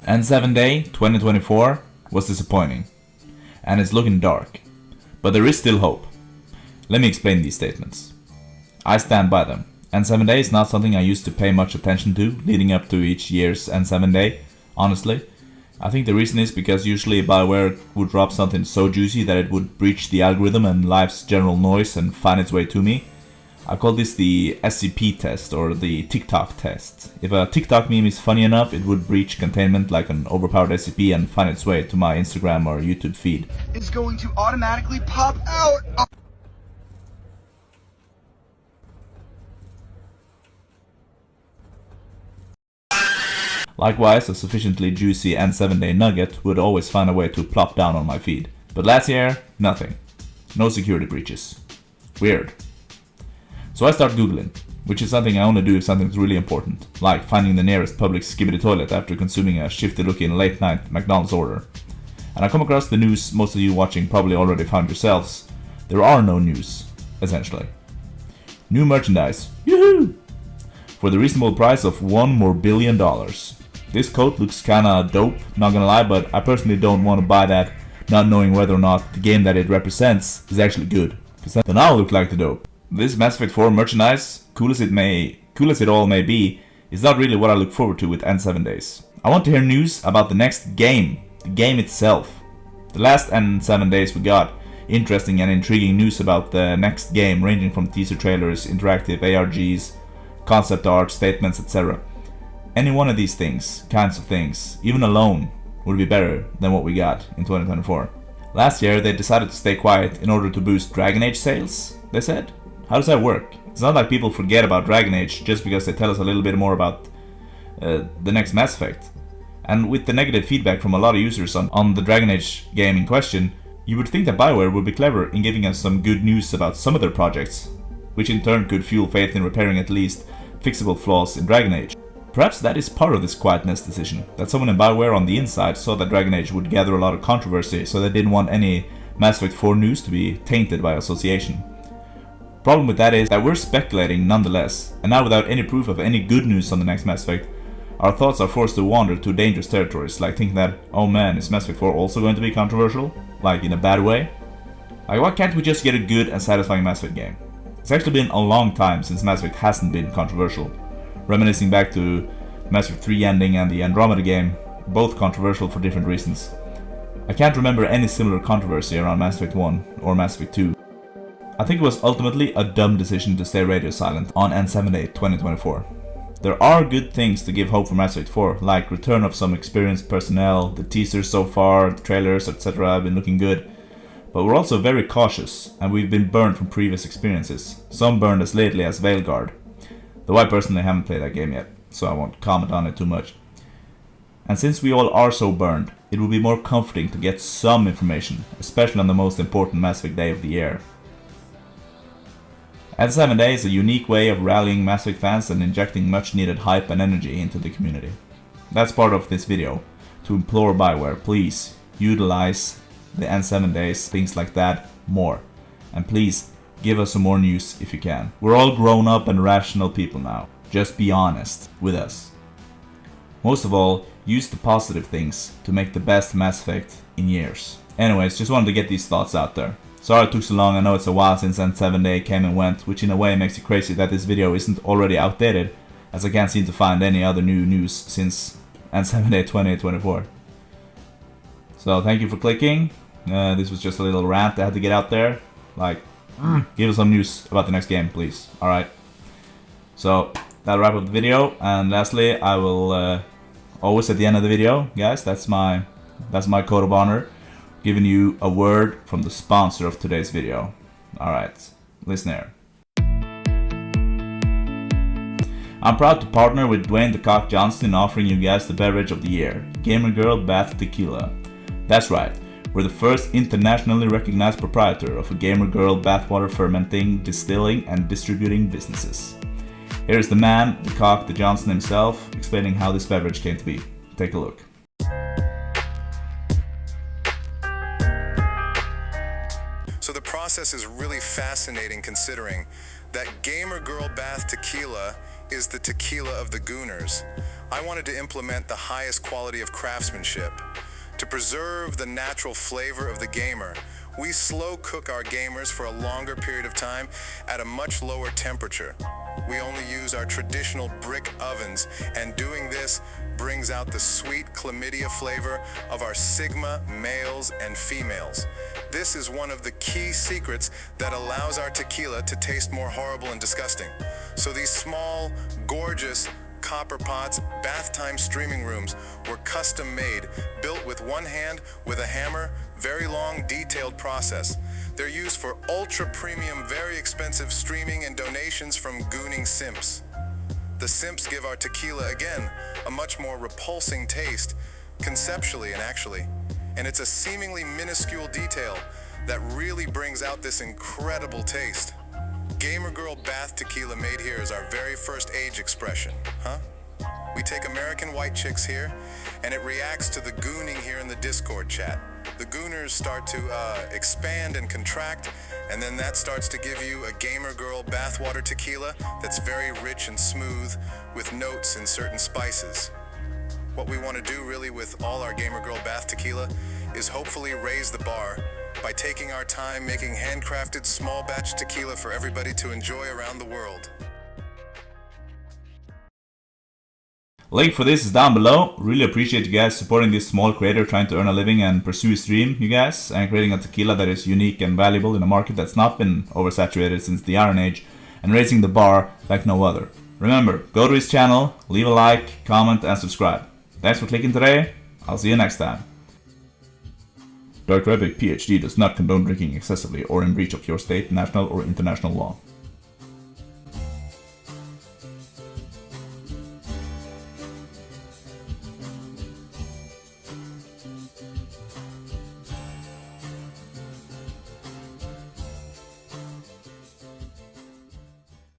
N7 Day 2024 was disappointing, and it's looking dark, but there is still hope. Let me explain these statements. I stand by them. N7 Day is not something I used to pay much attention to leading up to each year's N7 Day, honestly. I think the reason is because usually BioWare would drop something so juicy that it would breach the algorithm and life's general noise and find its way to me. I call this the SCP test, or the TikTok test. If a TikTok meme is funny enough, it would breach containment like an overpowered SCP and find its way to my Instagram or YouTube feed. It's going to automatically pop out. Likewise, a sufficiently juicy N7 Day nugget would always find a way to plop down on my feed. But last year, nothing. No security breaches. Weird. So I start googling, which is something I only do if something's really important, like finding the nearest public skibidi toilet after consuming a shifty-looking late-night McDonald's order. And I come across the news most of you watching probably already found yourselves. There are no news, essentially. New merchandise, yoo-hoo! For the reasonable price of $1 more billion. This coat looks kinda dope, not gonna lie, but I personally don't want to buy that, not knowing whether or not the game that it represents is actually good, because then I'll look like the dope. This Mass Effect 4 merchandise, cool as it all may be, is not really what I look forward to with N7 Days. I want to hear news about the next game, the game itself. The last N7 Days we got interesting and intriguing news about the next game, ranging from teaser trailers, interactive ARGs, concept art, statements, etc. Any one of these kinds of things, even alone, would be better than what we got in 2024. Last year they decided to stay quiet in order to boost Dragon Age sales, they said. How does that work? It's not like people forget about Dragon Age just because they tell us a little bit more about the next Mass Effect. And with the negative feedback from a lot of users on the Dragon Age game in question, you would think that BioWare would be clever in giving us some good news about some of their projects, which in turn could fuel faith in repairing at least fixable flaws in Dragon Age. Perhaps that is part of this quietness decision, that someone in BioWare on the inside saw that Dragon Age would gather a lot of controversy, so they didn't want any Mass Effect 4 news to be tainted by association. Problem with that is that we're speculating nonetheless, and now without any proof of any good news on the next Mass Effect, our thoughts are forced to wander to dangerous territories, like thinking that, oh man, is Mass Effect 4 also going to be controversial? Like in a bad way? Like why can't we just get a good and satisfying Mass Effect game? It's actually been a long time since Mass Effect hasn't been controversial. Reminiscing back to Mass Effect 3 ending and the Andromeda game, both controversial for different reasons. I can't remember any similar controversy around Mass Effect 1 or Mass Effect 2. I think it was ultimately a dumb decision to stay radio silent on N7 Day 2024. There are good things to give hope for Mass Effect 4, like return of some experienced personnel, the teasers so far, the trailers, etc. have been looking good. But we're also very cautious, and we've been burned from previous experiences, some burned as lately as Veilguard. Though I personally haven't played that game yet, so I won't comment on it too much. And since we all are so burned, it will be more comforting to get some information, especially on the most important Mass Effect day of the year. N7 Day is a unique way of rallying Mass Effect fans and injecting much needed hype and energy into the community. That's part of this video, to implore BioWare, please utilize the N7 Days, things like that, more. And please, give us some more news if you can. We're all grown up and rational people now. Just be honest with us. Most of all, use the positive things to make the best Mass Effect in years. Anyways, just wanted to get these thoughts out there. Sorry it took so long, I know it's a while since N7 Day came and went, which in a way makes it crazy that this video isn't already outdated, as I can't seem to find any other new news since N7 Day 2024. So thank you for clicking. This was just a little rant I had to get out there. Like, give us some news about the next game, please. Alright. So, that'll wrap up the video. And lastly, I will always at the end of the video, guys, that's my code of honor, giving you a word from the sponsor of today's video. Alright, listen here. I'm proud to partner with Dwayne the Cock Johnson in offering you guys the beverage of the year, Gamer Girl Bath Tequila. That's right, we're the first internationally recognized proprietor of a Gamer Girl bathwater fermenting, distilling, and distributing businesses. Here is the man, the Cock, the Johnson himself, explaining how this beverage came to be. Take a look. So the process is really fascinating, considering that Gamer Girl Bath Tequila is the tequila of the Gooners. I wanted to implement the highest quality of craftsmanship. To preserve the natural flavor of the gamer, we slow cook our gamers for a longer period of time at a much lower temperature. We only use our traditional brick ovens, and doing this brings out the sweet chlamydia flavor of our Sigma males and females. This is one of the key secrets that allows our tequila to taste more horrible and disgusting. So these small, gorgeous copper pots, bath time streaming rooms were custom made, built with one hand with a hammer, very long detailed process. They're used for ultra premium, very expensive streaming and donations from gooning simps. The simps give our tequila, again, a much more repulsing taste, conceptually and actually. And it's a seemingly minuscule detail that really brings out this incredible taste. Gamer Girl Bath Tequila made here is our very first age expression, huh? We take American white chicks here, and it reacts to the gooning here in the Discord chat. The gooners start to expand and contract, and then that starts to give you a Gamer Girl bathwater tequila that's very rich and smooth with notes and certain spices. What we want to do really with all our Gamer Girl Bath Tequila is hopefully raise the bar by taking our time making handcrafted small batch tequila for everybody to enjoy around the world. Link for this is down below. Really appreciate you guys supporting this small creator trying to earn a living and pursue his dream, you guys, and creating a tequila that is unique and valuable in a market that's not been oversaturated since the Iron Age, and raising the bar like no other. Remember, go to his channel, leave a like, comment, and subscribe. Thanks for clicking today. I'll see you next time. Dark Rabbit PhD does not condone drinking excessively or in breach of your state, national, or international law.